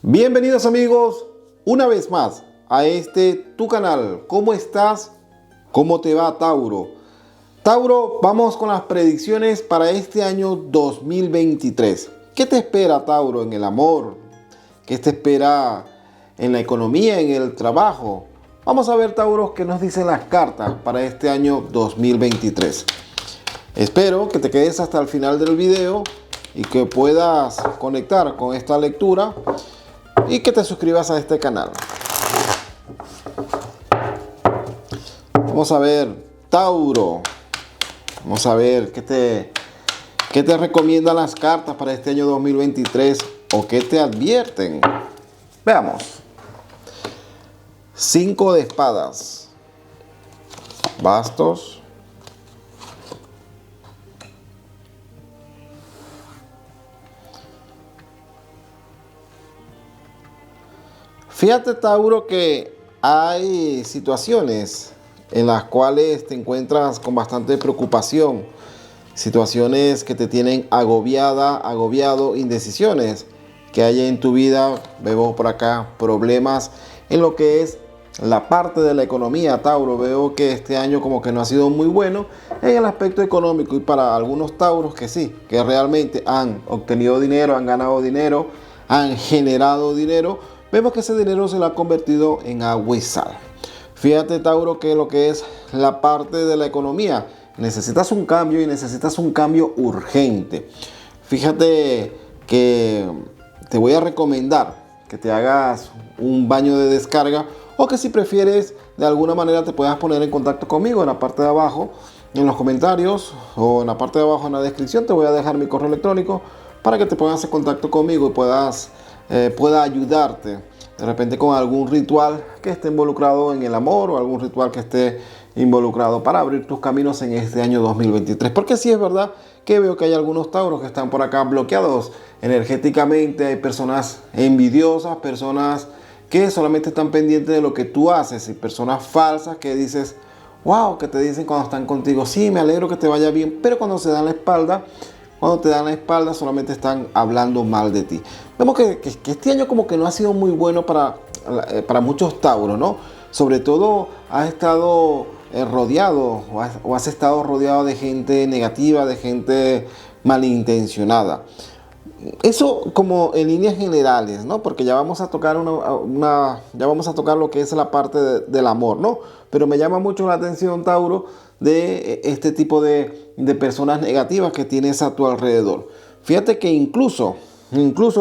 Bienvenidos amigos, una vez más a tu canal. ¿Cómo estás? ¿Cómo te va, Tauro? Tauro, vamos con las predicciones para este año 2023. ¿Qué te espera, Tauro, en el amor? ¿Qué te espera en la economía, en el trabajo? Vamos a ver, Tauro, qué nos dicen las cartas para este año 2023. Espero que te quedes hasta el final del video y que puedas conectar con esta lectura y que te suscribas a este canal. Vamos a ver, Tauro. Vamos a ver qué te recomiendan las cartas para este año 2023 o qué te advierten. Veamos. 5 de espadas. Bastos. Fíjate, Tauro, que hay situaciones en las cuales te encuentras con bastante preocupación, situaciones que te tienen agobiado, indecisiones que hay en tu vida. Veo por acá problemas en lo que es la parte de la economía, Tauro. Veo que este año como que no ha sido muy bueno en el aspecto económico, y para algunos Tauros que sí, que realmente han obtenido dinero, han ganado dinero, han generado dinero, vemos que ese dinero se lo ha convertido en agua y sal. Fíjate, Tauro, que lo que es la parte de la economía, necesitas un cambio y necesitas un cambio urgente. Fíjate que te voy a recomendar que te hagas un baño de descarga, o que si prefieres de alguna manera te puedas poner en contacto conmigo en la parte de abajo, en los comentarios, o en la parte de abajo en la descripción te voy a dejar mi correo electrónico para que te pongas en contacto conmigo y pueda ayudarte de repente con algún ritual que esté involucrado en el amor, o algún ritual que esté involucrado para abrir tus caminos en este año 2023. Porque sí es verdad que veo que hay algunos Tauros que están por acá bloqueados energéticamente. Hay personas envidiosas, personas que solamente están pendientes de lo que tú haces, y personas falsas que dices, wow, que te dicen cuando están contigo, sí, me alegro que te vaya bien, pero cuando se dan la espalda, cuando te dan la espalda solamente están hablando mal de ti. Vemos que este año como que no ha sido muy bueno para muchos Tauros, ¿no? Sobre todo has estado rodeado o has estado rodeado de gente negativa, de gente malintencionada. Eso como en líneas generales, ¿no? Porque ya vamos a tocar ya vamos a tocar lo que es la parte del amor, ¿no? Pero me llama mucho la atención, Tauro, de este tipo de personas negativas que tienes a tu alrededor. Fíjate que incluso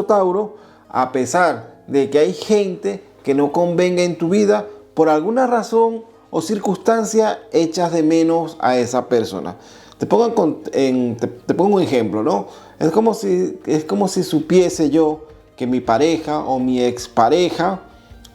Tauro, a pesar de que hay gente que no convenga en tu vida, por alguna razón o circunstancia echas de menos a esa persona. Te pongo un ejemplo, ¿no? Es como si supiese yo que mi pareja o mi expareja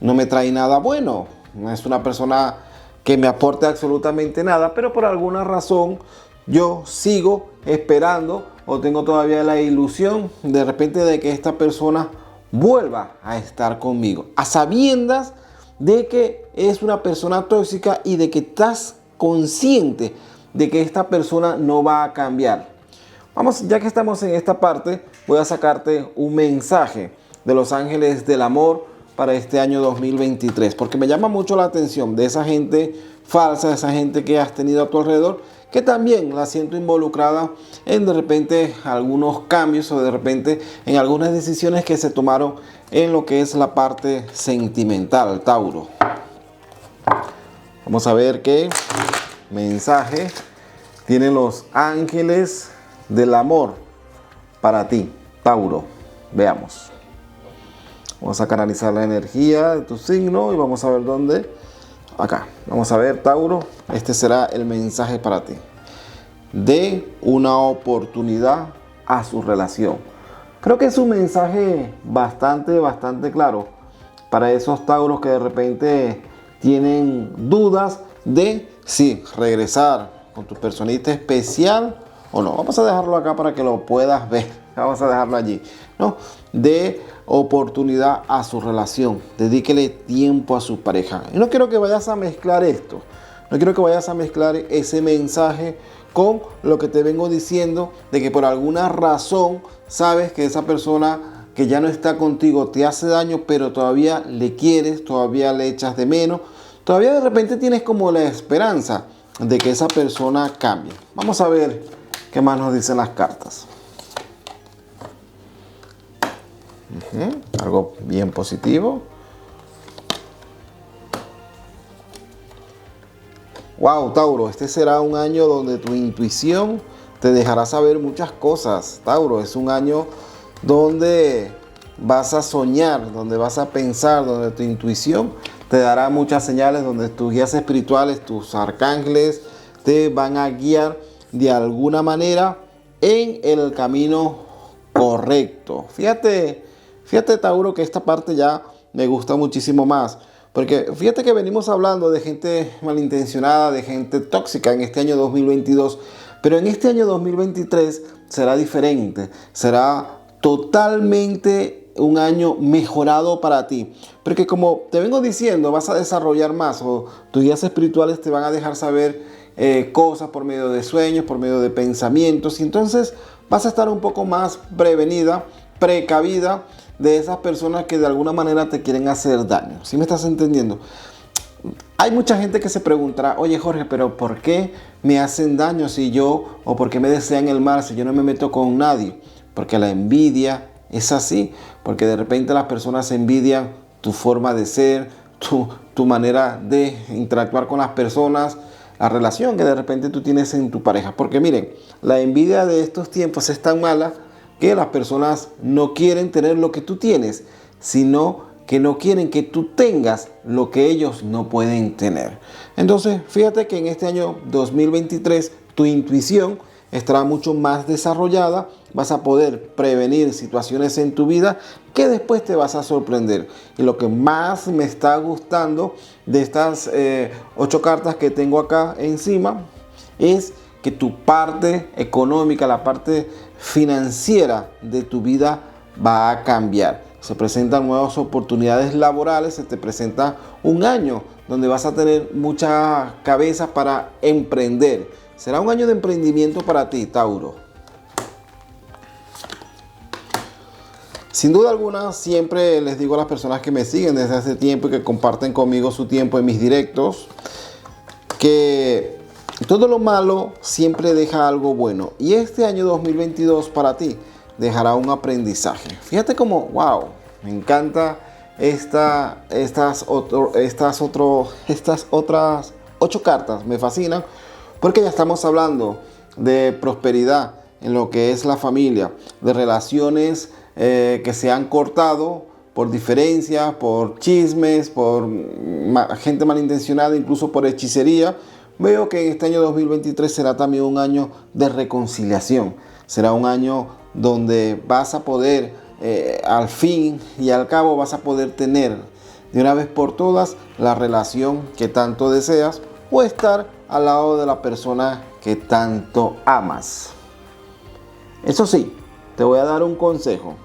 no me trae nada bueno. No es una persona que me aporte absolutamente nada, pero por alguna razón yo sigo esperando, o tengo todavía la ilusión de repente de que esta persona vuelva a estar conmigo, a sabiendas de que es una persona tóxica y de que estás consciente de que esta persona no va a cambiar. Vamos, ya que estamos en esta parte, voy a sacarte un mensaje de los ángeles del amor para este año 2023, porque me llama mucho la atención de esa gente falsa, de esa gente que has tenido a tu alrededor, que también la siento involucrada en de repente algunos cambios, o de repente en algunas decisiones que se tomaron en lo que es la parte sentimental, Tauro. Vamos a ver qué mensaje tienen los ángeles del amor para ti, Tauro. Veamos. Vamos a canalizar la energía de tu signo y vamos a ver dónde. Acá. Vamos a ver, Tauro. Este será el mensaje para ti. De una oportunidad a su relación. Creo que es un mensaje bastante claro para esos Tauros que de repente tienen dudas de si regresar con tu personita especial o no. Vamos a dejarlo acá para que lo puedas ver. Vamos a dejarlo allí, ¿no? De oportunidad a su relación. Dedíquele tiempo a su pareja. Y no quiero que vayas a mezclar esto. No quiero que vayas a mezclar ese mensaje con lo que te vengo diciendo de que por alguna razón sabes que esa persona que ya no está contigo te hace daño, pero todavía le quieres, todavía le echas de menos, todavía de repente tienes como la esperanza de que esa persona cambie. Vamos a ver qué más nos dicen las cartas. Algo bien positivo. Wow, Tauro, este será un año donde tu intuición te dejará saber muchas cosas. Tauro, es un año donde vas a soñar, donde vas a pensar, donde tu intuición te dará muchas señales, donde tus guías espirituales, tus arcángeles, te van a guiar de alguna manera en el camino correcto. Fíjate, Tauro, que esta parte ya me gusta muchísimo más. Porque fíjate que venimos hablando de gente malintencionada, de gente tóxica en este año 2022. Pero en este año 2023 será diferente. Será totalmente un año mejorado para ti. Porque como te vengo diciendo, vas a desarrollar más, o tus guías espirituales te van a dejar saber cosas por medio de sueños, por medio de pensamientos. Y entonces vas a estar un poco más prevenida, precavida de esas personas que de alguna manera te quieren hacer daño. ¿Sí me estás entendiendo? Hay mucha gente que se preguntará, oye Jorge, pero ¿por qué me hacen daño si yo, o por qué me desean el mal si yo no me meto con nadie? Porque la envidia es así, porque de repente las personas envidian tu forma de ser, tu manera de interactuar con las personas, la relación que de repente tú tienes en tu pareja. Porque miren, la envidia de estos tiempos es tan mala que las personas no quieren tener lo que tú tienes, sino que no quieren que tú tengas lo que ellos no pueden tener. Entonces, fíjate que en este año 2023 tu intuición estará mucho más desarrollada, vas a poder prevenir situaciones en tu vida que después te vas a sorprender. Y lo que más me está gustando de estas 8 cartas que tengo acá encima es que tu parte económica, la parte financiera de tu vida va a cambiar. Se presentan nuevas oportunidades laborales, se te presenta un año donde vas a tener mucha cabeza para emprender. Será un año de emprendimiento para ti, Tauro. Sin duda alguna, siempre les digo a las personas que me siguen desde hace tiempo y que comparten conmigo su tiempo en mis directos, que todo lo malo siempre deja algo bueno. Y este año 2022 para ti dejará un aprendizaje. Fíjate cómo, wow, me encanta estas otras 8 cartas. Me fascinan porque ya estamos hablando de prosperidad en lo que es la familia, de relaciones que se han cortado por diferencias, por chismes, por gente malintencionada, incluso por hechicería. Veo que en este año 2023 será también un año de reconciliación. Será un año donde vas a poder, al fin y al cabo, vas a poder tener de una vez por todas la relación que tanto deseas o estar al lado de la persona que tanto amas. Eso sí, te voy a dar un consejo.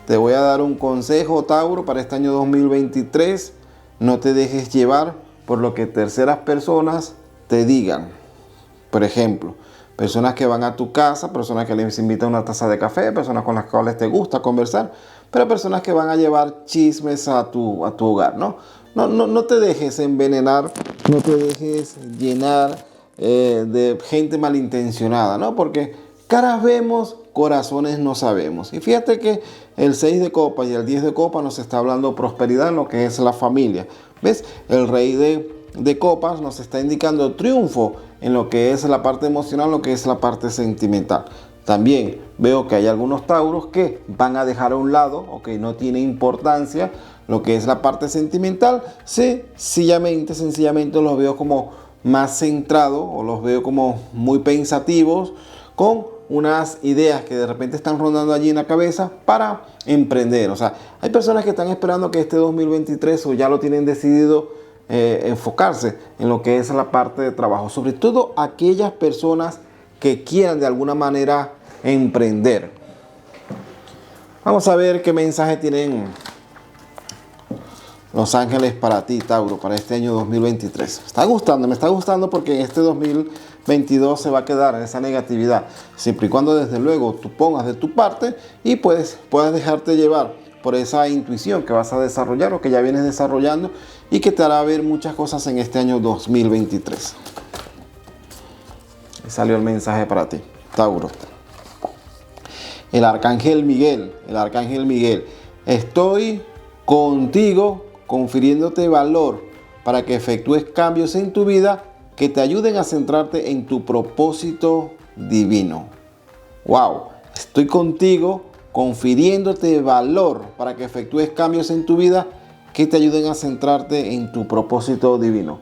Te voy a dar un consejo, Tauro, para este año 2023. No te dejes llevar por lo que terceras personas te digan. Por ejemplo, personas que van a tu casa, personas que les invitan a una taza de café, personas con las cuales te gusta conversar, pero personas que van a llevar chismes a tu hogar, ¿no? No te dejes envenenar, no te dejes llenar de gente malintencionada, ¿no? Porque caras vemos, corazones no sabemos. Y fíjate que el 6 de copas y el 10 de copas nos está hablando prosperidad en lo que es la familia. ¿Ves? El rey de copas nos está indicando triunfo en lo que es la parte emocional, lo que es la parte sentimental. También veo que hay algunos tauros que van a dejar a un lado o que no tiene importancia lo que es la parte sentimental. Sencillamente los veo como más centrados o los veo como muy pensativos con unas ideas que de repente están rondando allí en la cabeza para emprender. O sea, hay personas que están esperando que este 2023 o ya lo tienen decidido enfocarse en lo que es la parte de trabajo. Sobre todo aquellas personas que quieran de alguna manera emprender. Vamos a ver qué mensaje tienen los ángeles para ti, Tauro, para este año 2023. Me está gustando porque en este 2023 2022 se va a quedar esa negatividad, siempre y cuando desde luego tú pongas de tu parte y puedas dejarte llevar por esa intuición que vas a desarrollar o que ya vienes desarrollando y que te hará ver muchas cosas en este año 2023. Salió el mensaje para ti, Tauro. El arcángel Miguel, estoy contigo confiriéndote valor para que efectúes cambios en tu vida que te ayuden a centrarte en tu propósito divino. Wow, estoy contigo confiriéndote valor para que efectúes cambios en tu vida que te ayuden a centrarte en tu propósito divino.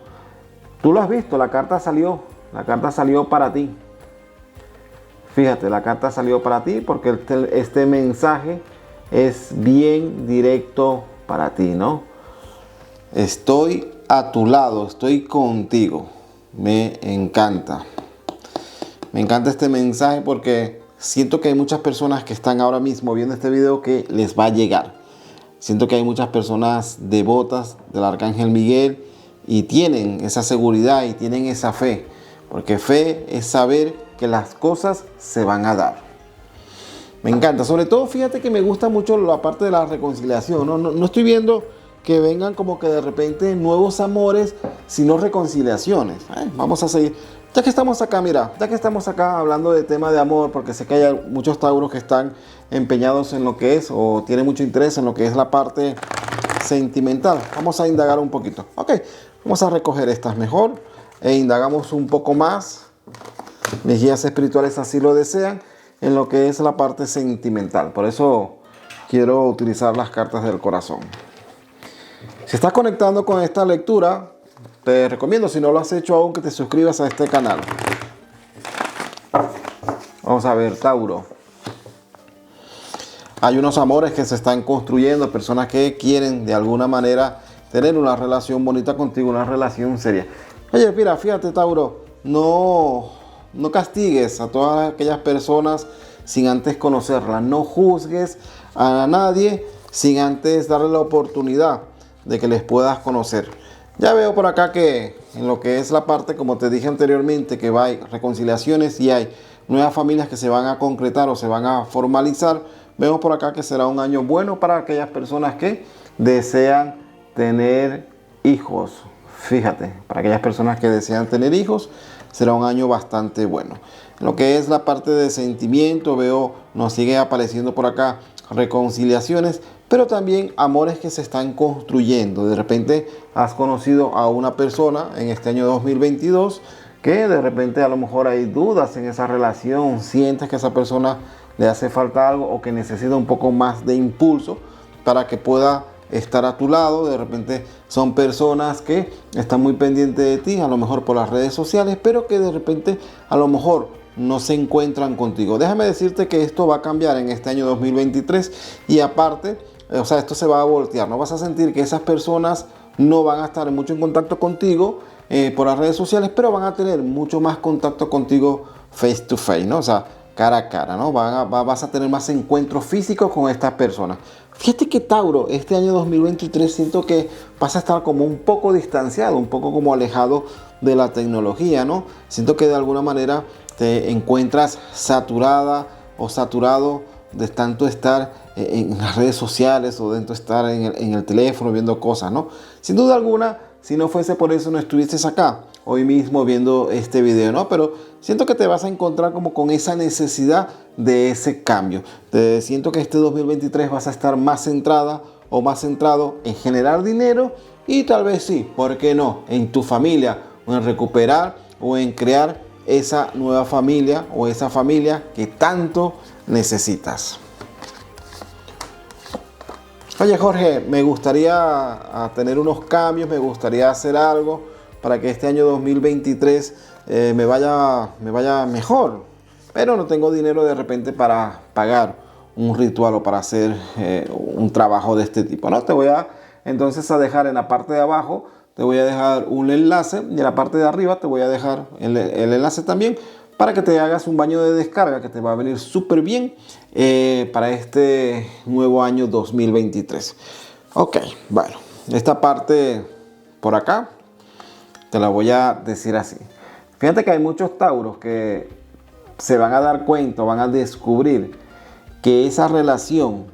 Tú lo has visto, la carta salió para ti. Fíjate, la carta salió para ti porque este mensaje es bien directo para ti, ¿no? Estoy a tu lado, estoy contigo. Me encanta. Me encanta este mensaje porque siento que hay muchas personas que están ahora mismo viendo este video que les va a llegar. Siento que hay muchas personas devotas del Arcángel Miguel y tienen esa seguridad y tienen esa fe. Porque fe es saber que las cosas se van a dar. Me encanta. Sobre todo, fíjate que me gusta mucho la parte de la reconciliación. No estoy viendo que vengan como que de repente nuevos amores, sino reconciliaciones. Vamos a seguir. Ya que estamos acá, mira, ya que estamos acá hablando de tema de amor, porque sé que hay muchos tauros que están empeñados en lo que es o tienen mucho interés en lo que es la parte sentimental. Vamos a indagar un poquito. Ok, vamos a recoger estas mejor e indagamos un poco más. Mis guías espirituales así lo desean en lo que es la parte sentimental. Por eso quiero utilizar las cartas del corazón. Si estás conectando con esta lectura, te recomiendo, si no lo has hecho aún, que te suscribas a este canal. Vamos a ver, Tauro. Hay unos amores que se están construyendo, personas que quieren de alguna manera tener una relación bonita contigo, una relación seria. Oye, mira, fíjate, Tauro, no castigues a todas aquellas personas sin antes conocerlas. No juzgues a nadie sin antes darle la oportunidad de que les puedas conocer. Ya veo por acá que en lo que es la parte, como te dije anteriormente, que hay reconciliaciones y hay nuevas familias que se van a concretar o se van a formalizar. Vemos por acá que será un año bueno para aquellas personas que desean tener hijos. Fíjate, para aquellas personas que desean tener hijos, será un año bastante bueno. En lo que es la parte de sentimiento, veo, nos sigue apareciendo por acá reconciliaciones, pero también amores que se están construyendo. De repente has conocido a una persona en este año 2022 que de repente a lo mejor hay dudas en esa relación, sientes que a esa persona le hace falta algo o que necesita un poco más de impulso para que pueda estar a tu lado. De repente son personas que están muy pendientes de ti, a lo mejor por las redes sociales, pero que de repente a lo mejor no se encuentran contigo. Déjame decirte que esto va a cambiar en este año 2023 y aparte, esto se va a voltear. No vas a sentir que esas personas no van a estar mucho en contacto contigo por las redes sociales, pero van a tener mucho más contacto contigo face to face, ¿no? O sea, cara a cara, ¿no? Vas a tener más encuentros físicos con estas personas. Fíjate que, Tauro, este año 2023 siento que vas a estar como un poco distanciado, un poco como alejado de la tecnología, ¿no? Siento que de alguna manera te encuentras saturada o saturado de tanto estar en las redes sociales o de tanto estar en el teléfono viendo cosas, ¿no? Sin duda alguna, si no fuese por eso, no estuvieses acá hoy mismo viendo este video, ¿no? Pero siento que te vas a encontrar como con esa necesidad de ese cambio. Siento que este 2023 vas a estar más centrada o más centrado en generar dinero y tal vez sí, ¿por qué no? En tu familia o en recuperar o en crear esa nueva familia o esa familia que tanto necesitas. Oye, Jorge, me gustaría tener unos cambios, me gustaría hacer algo para que este año 2023 me vaya mejor, pero no tengo dinero de repente para pagar un ritual o para hacer un trabajo de este tipo, ¿no? Te voy a entonces a dejar en la parte de abajo, te voy a dejar un enlace y en la parte de arriba te voy a dejar el enlace también para que te hagas un baño de descarga que te va a venir súper bien para este nuevo año 2023. Ok, bueno, esta parte por acá te la voy a decir así. Fíjate que hay muchos tauros que se van a dar cuenta, van a descubrir que esa relación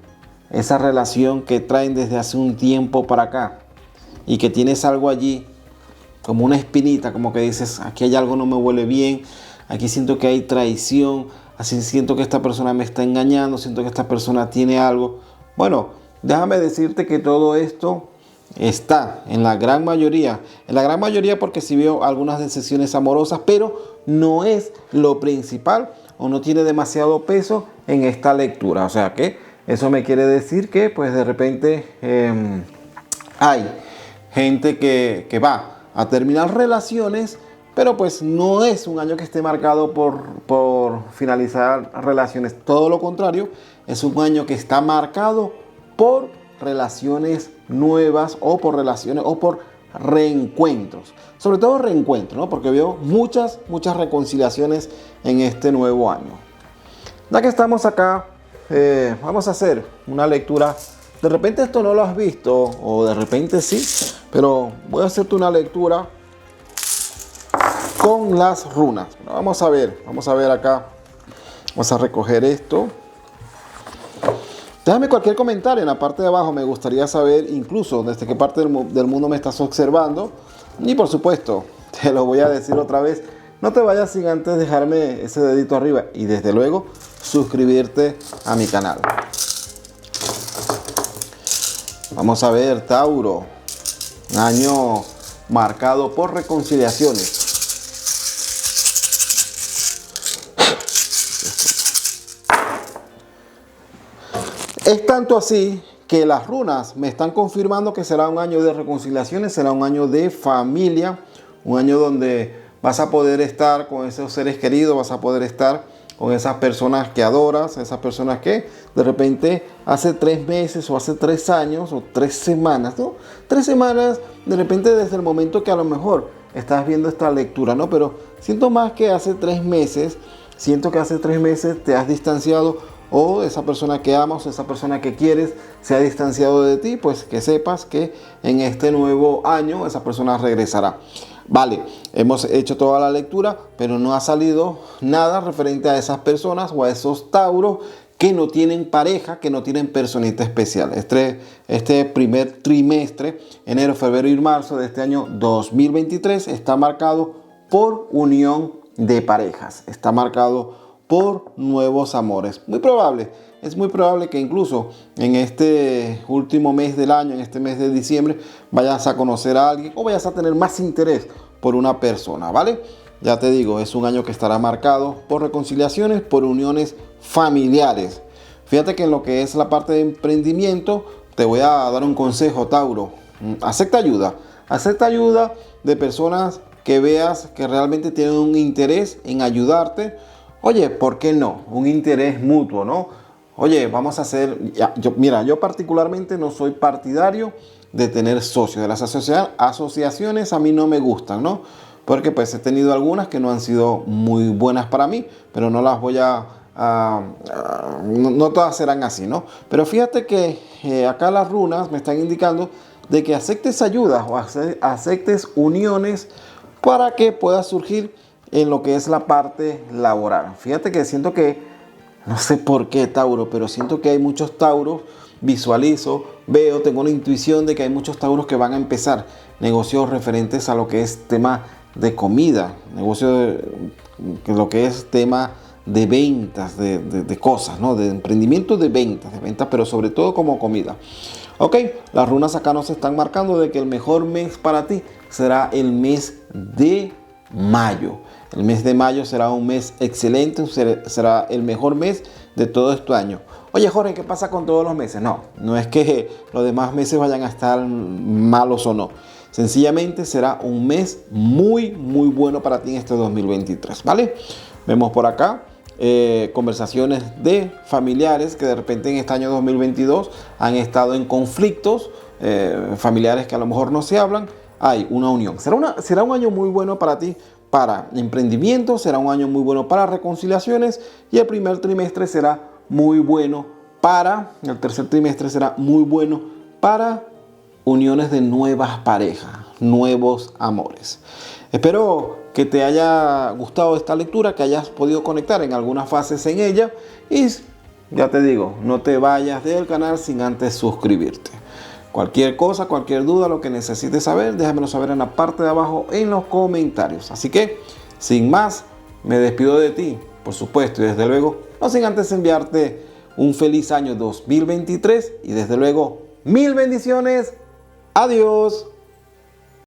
que traen desde hace un tiempo para acá y que tienes algo allí, como una espinita, como que dices, aquí hay algo, no me huele bien, aquí siento que hay traición, así siento que esta persona me está engañando, siento que esta persona tiene algo. Bueno, déjame decirte que todo esto está en la gran mayoría porque sí veo algunas decepciones amorosas, pero no es lo principal o no tiene demasiado peso en esta lectura. O sea que eso me quiere decir que pues de repente hay gente que va a terminar relaciones, pero pues no es un año que esté marcado por finalizar relaciones. Todo lo contrario, es un año que está marcado por relaciones nuevas o por relaciones o por reencuentros. Sobre todo reencuentros, ¿no? Porque veo muchas reconciliaciones en este nuevo año. Ya que estamos acá, vamos a hacer una lectura. De repente esto no lo has visto o de repente sí, pero voy a hacerte una lectura con las runas. Bueno, vamos a ver acá. Vamos a recoger esto. Déjame cualquier comentario en la parte de abajo. Me gustaría saber incluso desde qué parte del mundo me estás observando. Y por supuesto, te lo voy a decir otra vez. No te vayas sin antes dejarme ese dedito arriba. Y desde luego, suscribirte a mi canal. Vamos a ver, Tauro. Un año marcado por reconciliaciones. Es tanto así que las runas me están confirmando que será un año de reconciliaciones, será un año de familia, un año donde vas a poder estar con esos seres queridos, vas a poder estar con esas personas que adoras, esas personas que de repente hace 3 meses o hace 3 años o 3 semanas, ¿no? 3 semanas, de repente desde el momento que a lo mejor estás viendo esta lectura, ¿no? Pero siento más que hace 3 meses, siento que hace 3 meses te has distanciado o esa persona que amas o esa persona que quieres se ha distanciado de ti, pues que sepas que en este nuevo año esa persona regresará. Vale, hemos hecho toda la lectura, pero no ha salido nada referente a esas personas o a esos tauros que no tienen pareja, que no tienen personita especial. Este primer trimestre, enero, febrero y marzo de este año 2023, está marcado por unión de parejas. Está marcado por nuevos amores. Es muy probable que incluso en este último mes del año, en este mes de diciembre, vayas a conocer a alguien o vayas a tener más interés por una persona, ¿vale? Ya te digo, es un año que estará marcado por reconciliaciones, por uniones familiares. Fíjate que en lo que es la parte de emprendimiento, te voy a dar un consejo, Tauro. Acepta ayuda de personas que veas que realmente tienen un interés en ayudarte. Oye, ¿por qué no? Un interés mutuo, ¿no? Oye, vamos a hacer... yo particularmente no soy partidario de tener socios. De las asociaciones a mí no me gustan, ¿no? Porque pues he tenido algunas que no han sido muy buenas para mí, pero no las voy no todas serán así, ¿no? Pero fíjate que acá las runas me están indicando de que aceptes ayudas o aceptes uniones para que pueda surgir en lo que es la parte laboral. Fíjate que siento que, no sé por qué, Tauro, pero siento que hay muchos Tauros, visualizo, veo, tengo una intuición de que hay muchos Tauros que van a empezar negocios referentes a lo que es tema de comida, lo que es tema de ventas, de cosas, ¿no? De emprendimiento de ventas, pero sobre todo como comida. Ok, las runas acá nos están marcando de que el mejor mes para ti será el mes de mayo. El mes de mayo será un mes excelente, será el mejor mes de todo este año. Oye, Jorge, ¿qué pasa con todos los meses? No es que los demás meses vayan a estar malos o no. Sencillamente será un mes muy bueno para ti en este 2023, ¿vale? Vemos por acá conversaciones de familiares que de repente en este año 2022 han estado en conflictos, familiares que a lo mejor no se hablan. Hay una unión. Será un año muy bueno para ti para emprendimiento, será un año muy bueno para reconciliaciones y el primer trimestre será muy bueno el tercer trimestre será muy bueno para uniones de nuevas parejas, nuevos amores. Espero que te haya gustado esta lectura, que hayas podido conectar en algunas fases en ella. Y ya te digo, no te vayas del canal sin antes suscribirte. Cualquier cosa, cualquier duda, lo que necesites saber, déjamelo saber en la parte de abajo en los comentarios. Así que, sin más, me despido de ti, por supuesto, y desde luego, no sin antes enviarte un feliz año 2023 y desde luego, mil bendiciones. Adiós.